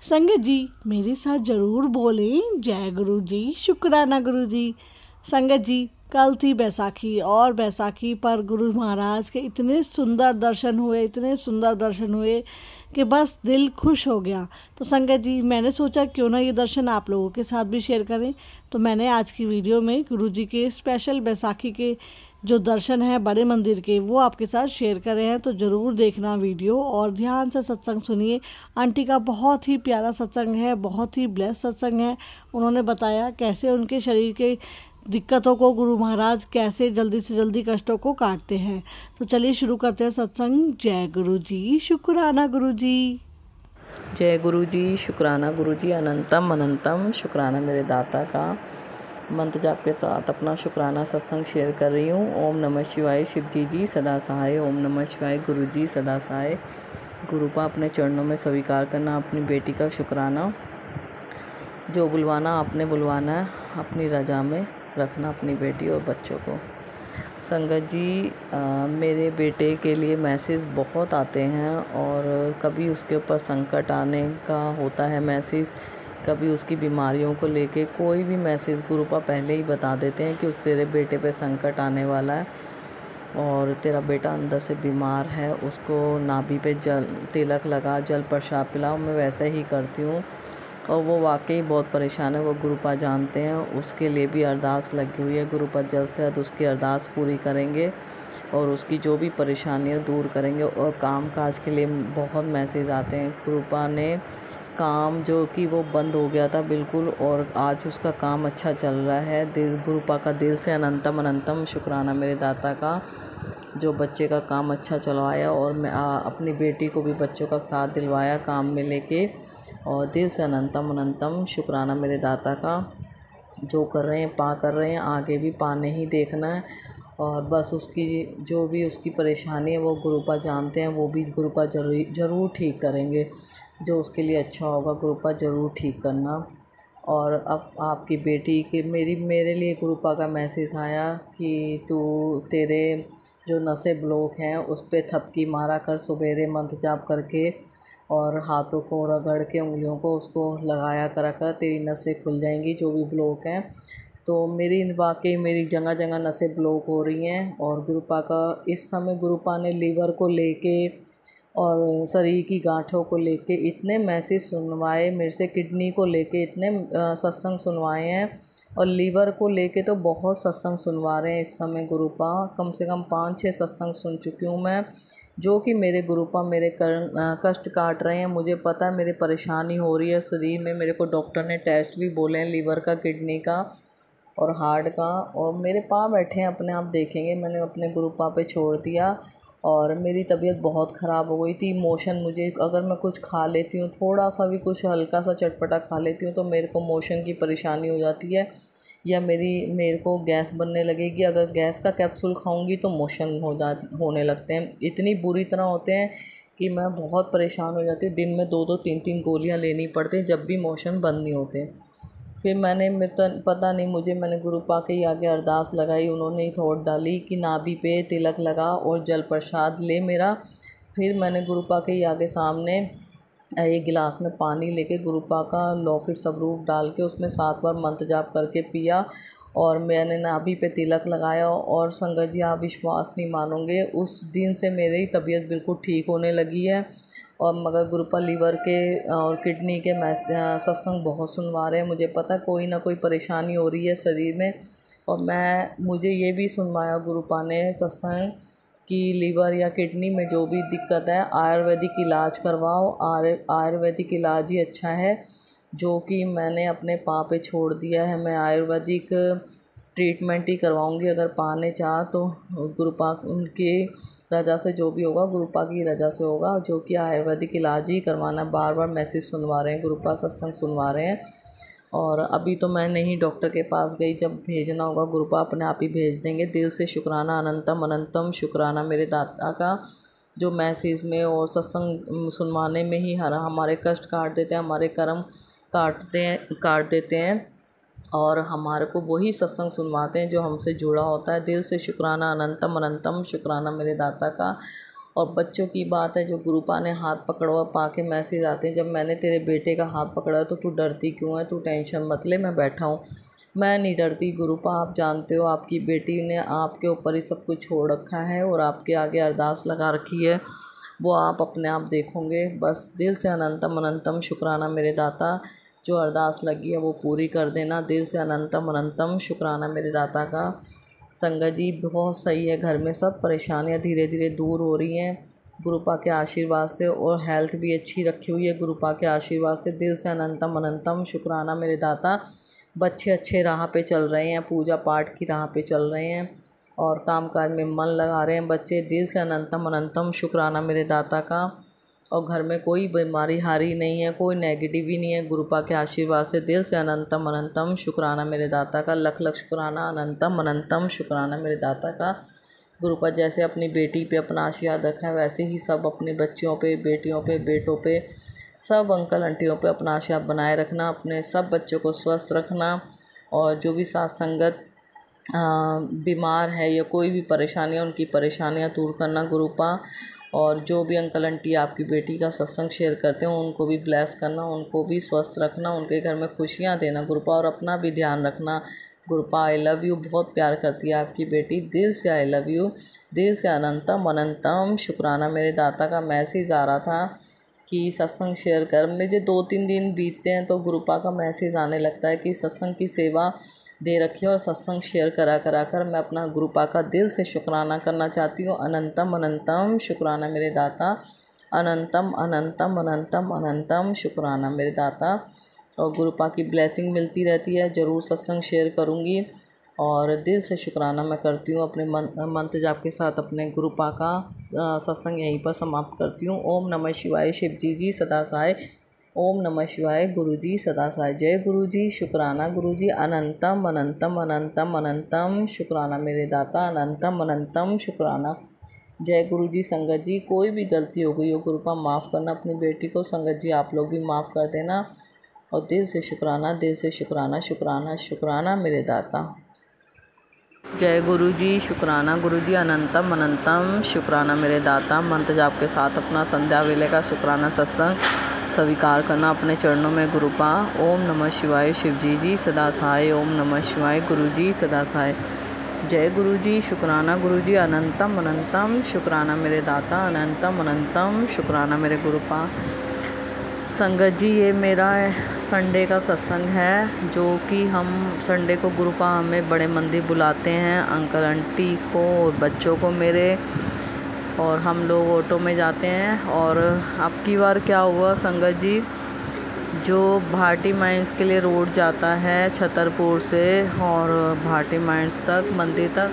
संगत जी मेरे साथ ज़रूर बोलें जय गुरु जी, शुक्राना गुरु जी। संगत जी कल थी बैसाखी और बैसाखी पर गुरु महाराज के इतने सुंदर दर्शन हुए, इतने सुंदर दर्शन हुए कि बस दिल खुश हो गया। तो संगत जी मैंने सोचा क्यों ना ये दर्शन आप लोगों के साथ भी शेयर करें। तो मैंने आज की वीडियो में गुरु जी के स्पेशल बैसाखी के जो दर्शन हैं बड़े मंदिर के वो आपके साथ शेयर करे हैं। तो ज़रूर देखना वीडियो और ध्यान से सत्संग सुनिए। आंटी का बहुत ही प्यारा सत्संग है, बहुत ही ब्लेस सत्संग है। उन्होंने बताया कैसे उनके शरीर के दिक्कतों को गुरु महाराज कैसे जल्दी से जल्दी कष्टों को काटते हैं। तो चलिए शुरू करते हैं सत्संग। जय गुरु जी, शुक्राना गुरु जी। जय गुरु जी, शुक्राना गुरु जी। अनंतम अनंतम शुक्राना मेरे दाता का। मंत्र जाप के साथ अपना शुक्राना सत्संग शेयर कर रही हूँ। ओम नमः शिवाय शिव जी सदा सहाय। ओम नमः शिवाय गुरु जी सदा सहाय। गुरुपा अपने चरणों में स्वीकार करना अपनी बेटी का शुक्राना। जो बुलवाना आपने बुलवाना है, अपनी रजा में रखना अपनी बेटी और बच्चों को। संगत जी मेरे बेटे के लिए मैसेज बहुत आते हैं और कभी उसके ऊपर संकट आने का होता है मैसेज, कभी उसकी बीमारियों को लेके कोई भी मैसेज गुरुपा पहले ही बता देते हैं कि उस तेरे बेटे पे संकट आने वाला है और तेरा बेटा अंदर से बीमार है, उसको नाभि पे जल तिलक लगा, जल प्रसाद पिलाओ। मैं वैसे ही करती हूँ और वो वाकई बहुत परेशान है, वो गुरुपा जानते हैं। उसके लिए भी अरदास लगी हुई है, गुरुपा जल्द से जल्द उसकी अरदास पूरी करेंगे और उसकी जो भी परेशानियाँ दूर करेंगे। और काम काज के लिए बहुत मैसेज आते हैं। गुरुपा ने काम जो कि वो बंद हो गया था बिल्कुल, और आज उसका काम अच्छा चल रहा है। दिल गुरुपा का दिल से अनंतम अनंतम शुक्राना मेरे दाता का, जो बच्चे का काम अच्छा चलवाया और मैं अपनी बेटी को भी बच्चों का साथ दिलवाया काम में लेके। और दिल से अनंतम अनंतम शुक्राना मेरे दाता का। जो कर रहे हैं पा कर रहे हैं, आगे भी पा नहीं देखना है। और बस उसकी जो भी उसकी परेशानी है वो गुरुपा जानते हैं, वो भी गुरुपा ज़रूर ठीक करेंगे। जो उसके लिए अच्छा होगा गुरुपा ज़रूर ठीक करना। और अब आपकी बेटी के मेरे लिए गुरुपा का मैसेज आया कि तेरे जो नसें ब्लॉक हैं उस पर थपकी मारा कर सवेरे मंत्र जाप करके, और हाथों को रगड़ के उंगलियों को उसको लगाया करा कर, तेरी नसें खुल जाएंगी जो भी ब्लॉक हैं। तो मेरी जगह जगह नसें ब्लॉक हो रही हैं। और गुरुपा का इस समय गुरुपा ने लीवर को लेके और शरीर की गांठों को लेके इतने मैसेज सुनवाए मेरे से, किडनी को लेके इतने सत्संग सुनवाए हैं, और लीवर को लेके तो बहुत सत्संग सुनवा रहे हैं इस समय गुरुपा। कम से कम 5-6 सत्संग सुन चुकी हूँ मैं, जो कि मेरे गुरुपा मेरे कष्ट काट रहे हैं। मुझे पता है मेरे परेशानी हो रही है शरीर में। मेरे को डॉक्टर ने टेस्ट भी बोले हैं लीवर का, किडनी का और हार्ट का, और मेरे पाँव बैठे हैं अपने आप देखेंगे। मैंने अपने गुरुपा पे छोड़ दिया और मेरी तबीयत बहुत ख़राब हो गई थी। मोशन मुझे, अगर मैं कुछ खा लेती हूँ, थोड़ा सा भी कुछ हल्का सा चटपटा खा लेती हूँ तो मेरे को मोशन की परेशानी हो जाती है, या मेरे को गैस बनने लगेगी। अगर गैस का कैप्सूल खाऊंगी तो मोशन होने लगते हैं, इतनी बुरी तरह होते हैं कि मैं बहुत परेशान हो जाती हूँ। दिन में 2-2 3-3 गोलियाँ लेनी पड़ती हैं जब भी मोशन बंद नहीं होते। फिर पता नहीं मैंने गुरुपा के ही आगे अरदास लगाई। उन्होंने ही थोट डाली कि नाभि पे तिलक लगा और जल प्रसाद ले मेरा। फिर मैंने गुरुपा के ही आगे सामने एक गिलास में पानी लेके गुरुपा का लॉकेट स्वरूप डाल के उसमें 7 बार मंत्र जाप करके पिया, और मैंने नाभि पे तिलक लगाया। और संगत जी आप विश्वास नहीं मानोगे, उस दिन से मेरी तबीयत बिल्कुल ठीक होने लगी है। और मगर गुरुपा लीवर के और किडनी के सत्संग बहुत सुनवा रहे हैं। मुझे पता कोई ना कोई परेशानी हो रही है शरीर में, और मुझे ये भी सुनवाया गुरुपा ने सत्संग कि लीवर या किडनी में जो भी दिक्कत है आयुर्वेदिक इलाज करवाओ। आयुर्वेदिक इलाज ही अच्छा है, जो कि मैंने अपने पाँव पे छोड़ दिया है। मैं आयुर्वेदिक ट्रीटमेंट ही करवाऊंगी अगर पाने चाह तो। गुरुपा उनकी रजा से जो भी होगा गुरुपा की रजा से होगा, जो कि आयुर्वेदिक इलाज ही करवाना। बार बार मैसेज सुनवा रहे हैं गुरुपा, सत्संग सुनवा रहे हैं। और अभी तो मैं नहीं डॉक्टर के पास गई, जब भेजना होगा गुरुपा अपने आप ही भेज देंगे। दिल से शुक्राना, अनंतम अनंतम शुक्राना मेरे दाता का, जो मैसेज में और सत्संग सुनवाने में ही हमारे कष्ट काट देते हैं, हमारे कर्म काट देते हैं, और हमारे को वही सत्संग सुनवाते हैं जो हमसे जुड़ा होता है। दिल से शुक्राना, अनंतम अनंतम शुक्राना मेरे दाता का। और बच्चों की बात है, जो गुरुपा ने हाथ पकड़वा पा के मैसेज आते हैं, जब मैंने तेरे बेटे का हाथ पकड़ा तो तू डरती क्यों है, तू टेंशन मत ले, मैं बैठा हूँ। मैं नहीं डरती गुरुपा, आप जानते हो आपकी बेटी ने आपके ऊपर ही सब कुछ छोड़ रखा है और आपके आगे अरदास लगा रखी है, वो आप अपने आप देखोगे। बस दिल से अनंतम अनंतम शुक्राना मेरे दाता, जो अरदास लगी है वो पूरी कर देना। दिल से अनंतम अनंतम शुक्राना मेरे दाता का। संगत जी बहुत सही है, घर में सब परेशानियां धीरे धीरे दूर हो रही हैं गुरुपा के आशीर्वाद से, और हेल्थ भी अच्छी रखी हुई है गुरुपा के आशीर्वाद से। दिल से अनंतम अनंतम शुक्राना मेरे दाता। बच्चे अच्छे राह पे चल रहे हैं, पूजा पाठ की राह पे चल रहे हैं और कामकाज में मन लगा रहे हैं बच्चे। दिल से अनंतम अनंतम शुक्राना मेरे दाता का। और घर में कोई बीमारी हारी नहीं है, कोई नेगेटिव ही नहीं है गुरुपा के आशीर्वाद से। दिल से अनंतम अनंतम शुक्राना मेरे दाता का। लख लख शुक्राना, अनंतम अनंतम शुक्राना मेरे दाता का। गुरुपा जैसे अपनी बेटी पे अपना आशीर्वाद रखा है, वैसे ही सब अपने बच्चियों पे, बेटियों पे, बेटों पे, सब अंकल आंटियों पे अपना आशीर्वाद बनाए रखना। अपने सब बच्चों को स्वस्थ रखना, और जो भी साथ संगत बीमार है या कोई भी परेशानी है, उनकी परेशानियां दूर करना गुरुपा। और जो भी अंकल आंटी आपकी बेटी का सत्संग शेयर करते हैं, उनको भी ब्लेस करना, उनको भी स्वस्थ रखना, उनके घर में खुशियां देना गुरुपा, और अपना भी ध्यान रखना गुरुपा। आई लव यू, बहुत प्यार करती है आपकी बेटी, दिल से आई लव यू। दिल से अनंतम अनंतम शुक्राना मेरे दाता का। मैसेज आ रहा था कि सत्संग शेयर कर, मुझे 2-3 दिन बीतते हैं तो गुरुपा का मैसेज आने लगता है कि सत्संग की सेवा दे रखी है और सत्संग शेयर करा कर मैं अपना गुरुपा का दिल से शुक्राना करना चाहती हूँ। अनंतम अनंतम शुक्राना मेरे दाता, अनंतम अनंतम अनंतम अनंतम शुक्राना मेरे दाता। और गुरुपा की ब्लेसिंग मिलती रहती है, ज़रूर सत्संग शेयर करूँगी और दिल से शुक्राना मैं करती हूँ। अपने मंत्र जाप के साथ अपने गुरुपा का सत्संग यहीं पर समाप्त करती हूँ। ओम नमः शिवाय शिव जी सदा सहाय। ओम नमः शिवाय गुरु जी सदा सहाय। जय गुरु जी, शुक्राना गुरु जी। अनंतम अनंतम अनंतम अनंतम शुक्राना मेरे दाता, अनंतम अनंतम शुक्राना। जय गुरु जी। संगत जी कोई भी गलती हो गई हो गुरुपा माफ़ करना अपनी बेटी को। संगत जी आप लोग भी माफ़ कर देना, और दिल से शुक्राना, दिल से शुक्राना, शुक्राना शुक्राना मेरे दाता। जय गुरु जी, शुक्राना गुरु जी। अनंतम अनंतम शुक्राना मेरे दाता। मंत्र जाप के साथ अपना संध्या वेले का शुक्राना सत्संग स्वीकार करना अपने चरणों में गुरुपा। ओम नमः शिवाय शिव जी सदा सहाय। ओम नमः शिवाय गुरु जी सदा सहाय। जय गुरु जी, शुक्राना गुरु जी। अनंतम अनंतम शुक्राना मेरे दाता, अनंतम अनंतम शुक्राना मेरे गुरुपा। संगत जी ये मेरा संडे का सत्संग है, जो कि हम संडे को गुरुपा हमें बड़े मंदिर बुलाते हैं, अंकल आंटी को और बच्चों को मेरे, और हम लोग ऑटो में जाते हैं। और अब की बार क्या हुआ संगत जी, जो भाटी माइंस के लिए रोड जाता है छतरपुर से और भाटी माइंस तक मंदिर तक,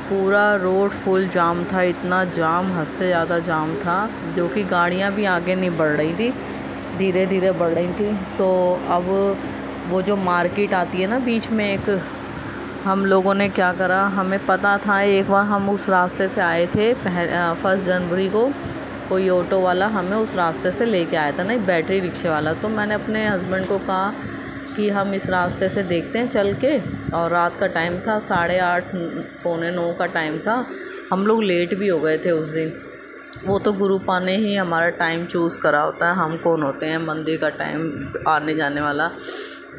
पूरा रोड फुल जाम था। इतना जाम, हद से ज़्यादा जाम था, जो कि गाड़ियां भी आगे नहीं बढ़ रही थी, धीरे धीरे बढ़ रही थी। तो अब वो जो मार्केट आती है ना बीच में एक, हम लोगों ने क्या करा, हमें पता था, एक बार हम उस रास्ते से आए थे 1 जनवरी को, कोई ऑटो वाला हमें उस रास्ते से लेके आया था ना, एक बैटरी रिक्शे वाला। तो मैंने अपने हस्बैंड को कहा कि हम इस रास्ते से देखते हैं चल के, और रात का टाइम था, 8:30 पौने 9 का टाइम था। हम लोग लेट भी हो गए थे उस दिन। वो तो गुरुपा ने ही हमारा टाइम चूज़ करा होता है, हम कौन होते हैं मंदिर का टाइम आने जाने वाला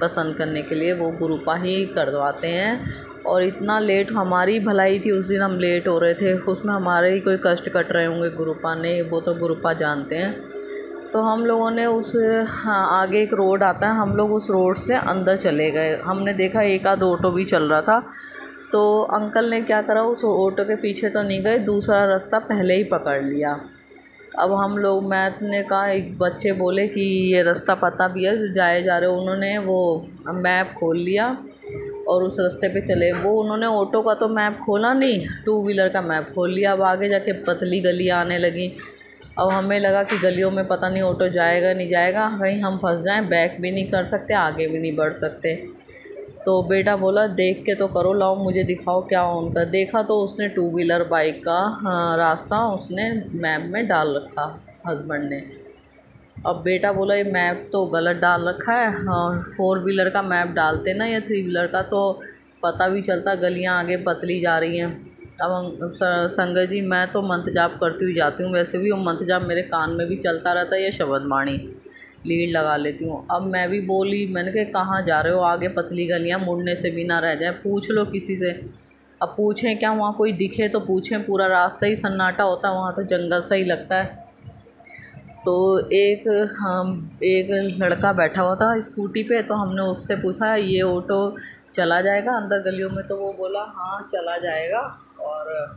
पसंद करने के लिए, वो गुरुपा ही करवाते हैं। और इतना लेट, हमारी भलाई थी उस दिन, हम लेट हो रहे थे, उसमें हमारे ही कोई कष्ट कट रहे होंगे गुरुपा ने, वो तो गुरुपा जानते हैं। तो हम लोगों ने उस आगे एक रोड आता है, हम लोग उस रोड से अंदर चले गए। हमने देखा एक आध ऑटो भी चल रहा था, तो अंकल ने क्या करा, उस ऑटो के पीछे तो नहीं गए, दूसरा रास्ता पहले ही पकड़ लिया। अब हम लोग, मैंने कहा, एक बच्चे बोले कि ये रास्ता पता भी है, जाए जा रहे हो, उन्होंने वो मैप खोल लिया और उस रास्ते पे चले। वो उन्होंने ऑटो का तो मैप खोला नहीं, 2 व्हीलर का मैप खोल लिया। अब आगे जाके पतली गलियाँ आने लगी। अब हमें लगा कि गलियों में पता नहीं ऑटो जाएगा नहीं जाएगा, कहीं हम फंस जाएं, बैक भी नहीं कर सकते, आगे भी नहीं बढ़ सकते। तो बेटा बोला देख के तो करो, लाओ मुझे दिखाओ क्या उनका। देखा तो उसने 2 व्हीलर बाइक का रास्ता उसने मैप में डाल रखा, हस्बैंड ने। अब बेटा बोला ये मैप तो गलत डाल रखा है, 4 व्हीलर का मैप डालते ना या 3 व्हीलर का, तो पता भी चलता गलियां आगे पतली जा रही हैं। अब संगत जी मैं तो मंत्र जाप करती हुई जाती हूँ, वैसे भी वो मंत्र जाप मेरे कान में भी चलता रहता है, या शब्द वाणी लीड लगा लेती हूँ। अब मैं भी बोली, मैंने कहा कहाँ जा रहे हो, आगे पतली गलियाँ, मुड़ने से भी ना रह जाए, पूछ लो किसी से। अब पूछें क्या, वहाँ कोई दिखे तो पूछें, पूरा रास्ता ही सन्नाटा होता है, वहाँ तो जंगल सा ही लगता है। तो एक लड़का बैठा हुआ था स्कूटी पे, तो हमने उससे पूछा ये ऑटो चला जाएगा अंदर गलियों में, तो वो बोला हाँ चला जाएगा, और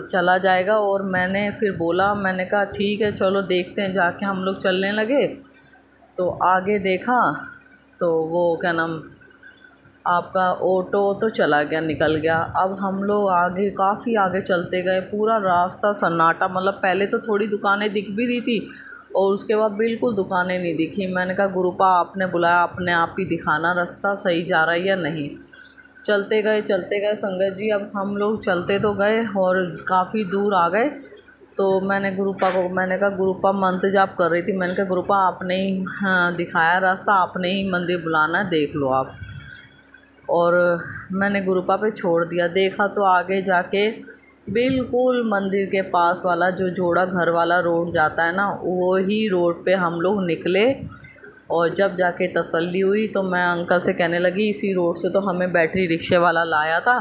चला जाएगा। और मैंने फिर बोला, मैंने कहा ठीक है चलो देखते हैं, जाके हम लोग चलने लगे। तो आगे देखा तो वो क्या नाम, आपका ऑटो तो चला गया, निकल गया। अब हम लोग आगे काफ़ी आगे चलते गए, पूरा रास्ता सन्नाटा, मतलब पहले तो थोड़ी दुकानें दिख भी रही थी और उसके बाद बिल्कुल दुकानें नहीं दिखी। मैंने कहा गुरुपा आपने बुलाया, अपने आप ही दिखाना रास्ता सही जा रहा है या नहीं। चलते गए संगत जी। अब हम लोग चलते तो गए और काफ़ी दूर आ गए। तो मैंने कहा गुरुपा मंत्र जाप कर रही थी, मैंने कहा गुरुपा आपने ही दिखाया रास्ता, आपने ही मंदिर बुलाना है, देख लो आप। और मैंने गुरुपा पे छोड़ दिया। देखा तो आगे जाके बिल्कुल मंदिर के पास वाला जो जोड़ा घर वाला रोड जाता है ना, वो ही रोड पे हम लोग निकले। और जब जाके तसल्ली हुई तो मैं अंकल से कहने लगी इसी रोड से तो हमें बैटरी रिक्शे वाला लाया था,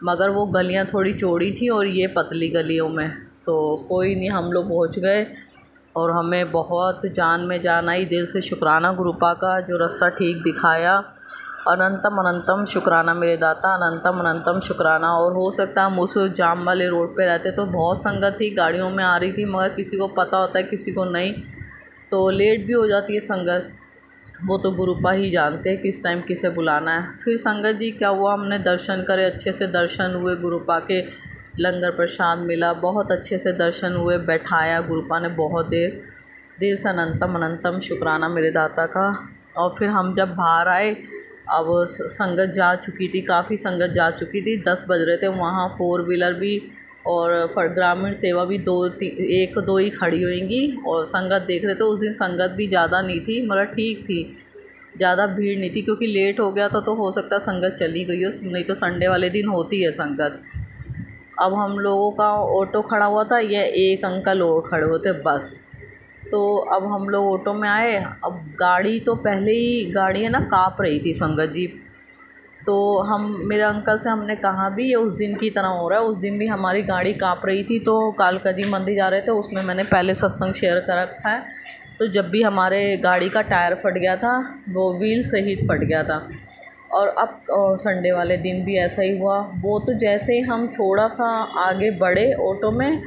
मगर वो गलियां थोड़ी चौड़ी थी और ये पतली गलियों में। तो कोई नहीं, हम लोग पहुंच गए और हमें बहुत जान में जान आई। दिल से शुक्राना गुरुपा का जो रास्ता ठीक दिखाया। अनंतम अनंतम शुक्राना मेरे दाता, अनंतम अनंतम शुक्राना। और हो सकता है हम उस जाम वाले रोड पे रहते तो बहुत संगत थी, गाड़ियों में आ रही थी, मगर किसी को पता होता है किसी को नहीं, तो लेट भी हो जाती है संगत। वो तो गुरुपा ही जानते हैं किस टाइम किसे बुलाना है। फिर संगत जी क्या हुआ, हमने दर्शन करे, अच्छे से दर्शन हुए, गुरुपा के लंगर प्रसाद मिला, बहुत अच्छे से दर्शन हुए, बैठाया गुरुपा ने बहुत देर। दिल से अनंतम अनंतम शुक्राना मेरे दाता का। और फिर हम जब बाहर आए, अब संगत जा चुकी थी, काफ़ी संगत जा चुकी थी, 10 बज रहे थे। वहाँ 4 व्हीलर भी और ग्रामीण सेवा भी 1-2 ही खड़ी होंगी और संगत देख रहे थे। उस दिन संगत भी ज़्यादा नहीं थी, मगर ठीक थी, ज़्यादा भीड़ नहीं थी, क्योंकि लेट हो गया था तो हो सकता है संगत चली गई हो, नहीं तो संडे वाले दिन होती है संगत। अब हम लोगों का ऑटो खड़ा हुआ था, यह एक अंकल और खड़े होते बस। तो अब हम लोग ऑटो में आए। अब गाड़ी तो पहले ही गाड़ी है ना काँप रही थी संगत जी। तो हम मेरे अंकल से हमने कहा भी ये उस दिन की तरह हो रहा है, उस दिन भी हमारी गाड़ी काँप रही थी। तो कालका जी मंदिर जा रहे थे, उसमें मैंने पहले सत्संग शेयर कर रखा है। तो जब भी हमारे गाड़ी का टायर फट गया था, वो व्हील सहित फट गया था। और अब संडे वाले दिन भी ऐसा ही हुआ। वो तो जैसे ही हम थोड़ा सा आगे बढ़े ऑटो में,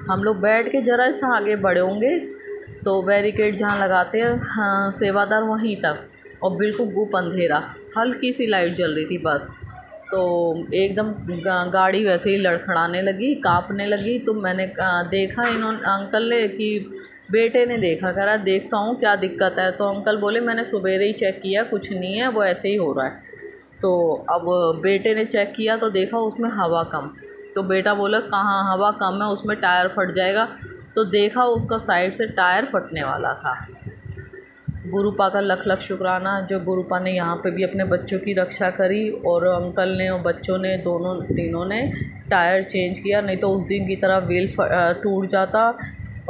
हम लोग बैठ के ज़रा सा आगे बढ़े होंगे तो बैरिकेड जहाँ लगाते हैं हाँ सेवादार वहीं तक, और बिल्कुल गुप अंधेरा, हल्की सी लाइट जल रही थी बस। तो एकदम गाड़ी वैसे ही लड़खड़ाने लगी, काँपने लगी। तो मैंने देखा, अंकल ने कि बेटे ने देखा, कह रहा देखता हूँ क्या दिक्कत है। तो अंकल बोले मैंने सवेरे ही चेक किया, कुछ नहीं है, वो ऐसे ही हो रहा है। तो अब बेटे ने चेक किया तो देखा उसमें हवा कम। तो बेटा बोला कहाँ हवा कम है, उसमें टायर फट जाएगा। तो देखा उसका साइड से टायर फटने वाला था। गुरुपा का लख लख शुक्राना, जो गुरुपा ने यहाँ पे भी अपने बच्चों की रक्षा करी, और अंकल ने और बच्चों ने तीनों ने टायर चेंज किया, नहीं तो उस दिन की तरह व्हील टूट जाता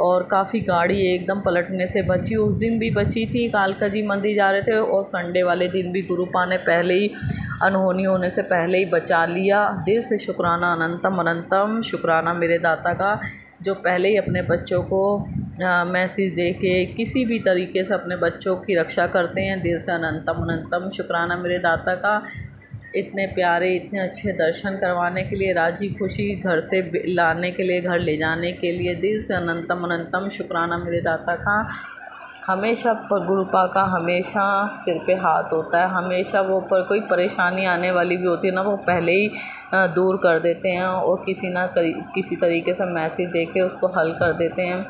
और काफ़ी गाड़ी एकदम पलटने से बची। उस दिन भी बची थी, कालका जी मंदिर जा रहे थे, और संडे वाले दिन भी गुरुपा ने पहले ही अनहोनी होने से पहले ही बचा लिया। दिल से शुक्राना, अनंतम अनंतम शुक्राना मेरे दाता का, जो पहले ही अपने बच्चों को मैसेज दे के किसी भी तरीके से अपने बच्चों की रक्षा करते हैं। दिल से अनंतम अनंतम शुक्राना मेरे दाता का, इतने प्यारे इतने अच्छे दर्शन करवाने के लिए, राजी खुशी घर से लाने के लिए, घर ले जाने के लिए। दिल से अनंतम अनंतम शुक्राना मेरे दाता का। हमेशा गुरुपा का हमेशा सिर पे हाथ होता है, हमेशा वो पर कोई परेशानी आने वाली भी होती है ना, वो पहले ही दूर कर देते हैं और किसी तरीके से मैसेज दे के उसको हल कर देते हैं।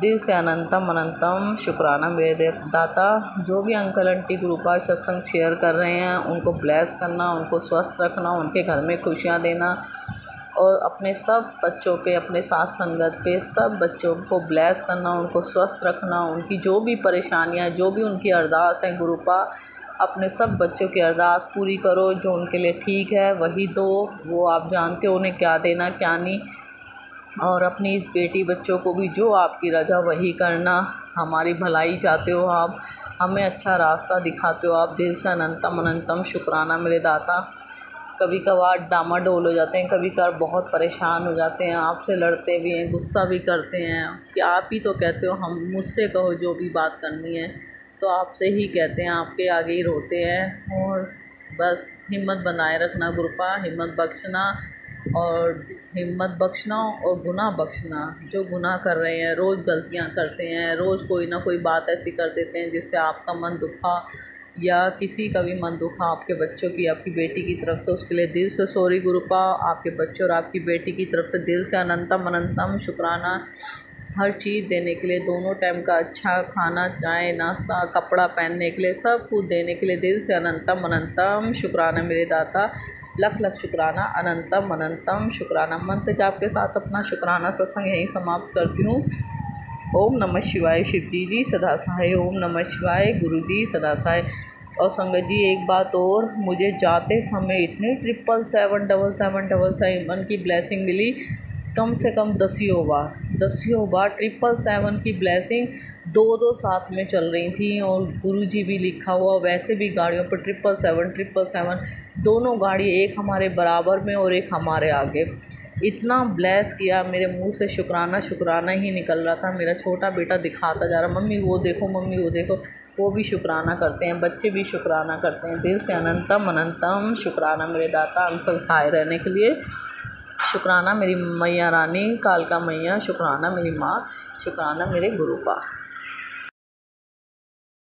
दिल से अनंतम अनंतम शुक्राना मेरे दाता। जो भी अंकल आंटी गुरुपा सत्संग शेयर कर रहे हैं, उनको ब्लेस करना, उनको स्वस्थ रखना, उनके घर में खुशियाँ देना, और अपने सब बच्चों पे, अपने साथ संगत पे सब बच्चों को ब्लेस करना, उनको स्वस्थ रखना। उनकी जो भी परेशानियाँ, जो भी उनकी अरदास है गुरुपा अपने सब बच्चों की अरदास पूरी करो, जो उनके लिए ठीक है वही दो, वो आप जानते हो उन्हें क्या देना क्या नहीं। और अपनी इस बेटी बच्चों को भी जो आपकी रज़ा वही करना। हमारी भलाई चाहते हो आप, हमें अच्छा रास्ता दिखाते हो आप, दिल से अनंतम अनंतम शुक्राना मेरे दाता। कभी कभार डामाडोल हो जाते हैं, कभी कभार बहुत परेशान हो जाते हैं, आपसे लड़ते भी हैं, गुस्सा भी करते हैं कि आप ही तो कहते हो हम मुझसे कहो जो भी बात करनी है, तो आपसे ही कहते हैं, आपके आगे ही रोते हैं। और बस हिम्मत बनाए रखना गुरुपा, हिम्मत बख्शना और गुनाह बख्शना। जो गुनाह कर रहे हैं, रोज़ गलतियां करते हैं, रोज़ कोई ना कोई बात ऐसी कर देते हैं जिससे आपका मन दुखा या किसी का भी मन दुखा, आपके बच्चों की, आपकी बेटी की तरफ से, उसके लिए दिल से सॉरी गुरुपा। आपके बच्चों और आपकी बेटी की तरफ से दिल से अनंतम अनंतम शुक्राना। हर चीज़ देने के लिए, दोनों टाइम का अच्छा खाना, चाय, नाश्ता, कपड़ा पहनने के लिए, सब कुछ देने के लिए दिल से अनंतम अनंतम शुक्राना मेरे दाता। लख लख शुक्राना, अनंतम अनंतम शुक्राना। मंत्र जाप के साथ अपना शुक्राना सत्संग यहीं समाप्त करती हूँ। ओम नमः शिवाय शिव जी सदा सहाय, ओम नमः शिवाय गुरु जी सदा सहाय। और संगत जी एक बात और, मुझे जाते समय इतने 7777777 की ब्लेसिंग मिली, कम से कम 10 बार 777 की ब्लेसिंग दो साथ में चल रही थी। और गुरुजी भी लिखा हुआ, वैसे भी गाड़ियों पर 777 दोनों गाड़ी, एक हमारे बराबर में और एक हमारे आगे। इतना ब्लेस किया, मेरे मुंह से शुक्राना शुक्राना ही निकल रहा था। मेरा छोटा बेटा दिखाता जा रहा, मम्मी वो देखो, मम्मी वो देखो। वो भी शुक्राना करते हैं, बच्चे भी शुक्राना करते हैं। दिल से अनंतम अनंतम शुक्राना मेरे दाता, हम सब सहाय रहने के लिए। शुक्राना मेरी मैया रानी, कालका मैया, शुक्राना मेरी माँ, शुक्राना मेरे गुरुपा।